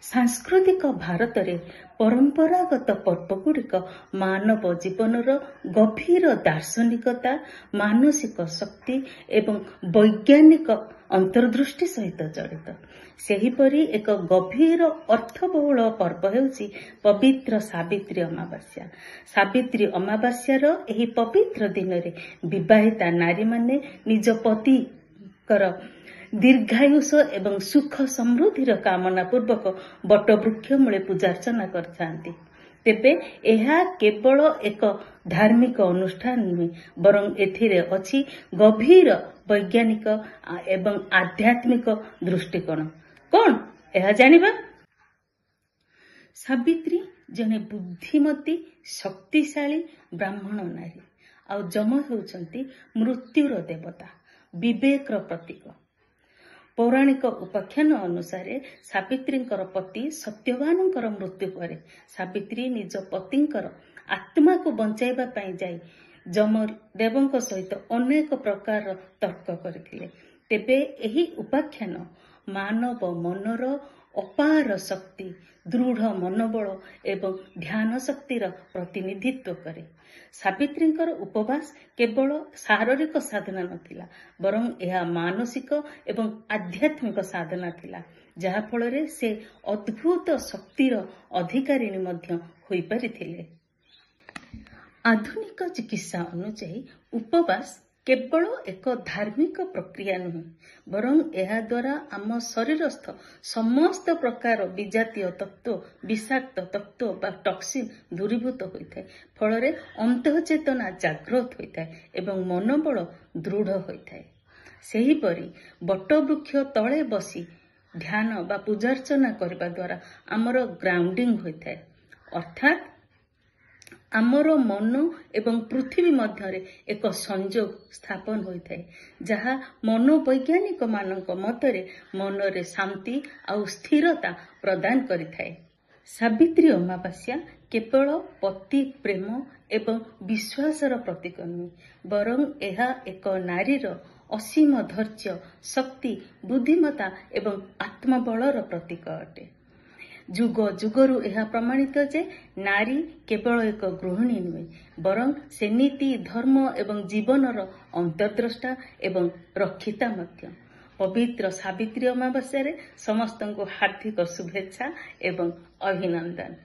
सांस्कृतिक भारत रे परंपरागत पर्वगुड़िक मानव जीवनर गभीर दार्शनिकता, मानसिक शक्ति एवं वैज्ञानिक अंतर्दृष्टि सहित जड़ित। सेहीपरि एक गभीर अर्थबहुल पर्व हेउछि पवित्र सावित्री अमावास्या। सावित्री अमावास्यार एही पवित्र दिन रे विवाहिता नारी माने निज पति कर दीर्घायुष एवं सुख समृद्धिर कामना पूर्वक बटवृक्ष मूले पूजार्चना करथांती। तेबे एहा केवल एक धार्मिक अनुष्ठान नुहे, बरं एथिरे अछि गभीर वैज्ञानिक एवं आध्यात्मिक दृष्टिकोण। कौन एहा जानिबा? सावित्री जने बुद्धिमती शक्तिशाली ब्राह्मण नारी आ जम हेउचंती मृत्युर देवता, विवेकर प्रतीक। पौराणिक उपाख्यान अनुसार सावित्रींकर पति सत्यवानंकर मृत्यु पर सावित्री निज पतिंकर आत्मा को बंचाइबा पई जाई जमदेवंक सहित अनेक प्रकार तर्क करथिले। तेबे एही उपाख्यान मानव मनर अपार शक्ति, दृढ़ मनोबल एवं ध्यान शक्तिर प्रतिनिधित्व करे। सावित्रींकर उपवास केवल शारीरिक साधना नथिला, बरं यह मानसिक एवं आध्यात्मिक साधना थिला, जहा फଳରେ से अद्भुत शक्तिर अधिकारिणी मध्य होई परिथिले। आधुनिक चिकित्सा अनुसार उपवास केवल एक धार्मिक प्रक्रिया नुहे, बरं यह द्वारा आम शरीरस्थ समस्त प्रकार विजातीय तत्व, विषाक्त तत्व बा टॉक्सिन दूरीभूत होता है। फଳରେ अंतःचेतना जागृत होता है एवं मनोबल दृढ़ होता है। सेहीपरि बटवृक्ष तले बसी ध्यान बा पूजार्चना करने द्वारा आमर ग्राउंडिंग होता है, अर्थात आमर मन एवं पृथ्वी मध्य एक संजोग स्थापन होता है, जहा मनोवैज्ञानिक मानक मतरे मनरे शांति और स्थिरता प्रदान करिथाए। सावित्री अमावास्या केवल पति प्रेम एवं विश्वासर प्रतीक नुहे, बरं यह एक नारीर असीम धैर्य, शक्ति, बुद्धिमता एवं आत्मबलर प्रतीक अटे। जुग जुगरु यह प्रमाणित जे नारी केवल एक गृहिणी नुहे, बरं से नीति, धर्म एवं जीवनर अंतर्द्रष्टा एवं रक्षिता मध्य। पवित्र सावित्री अमावास्या समस्त को हार्दिक शुभेच्छा एवं अभिनंदन।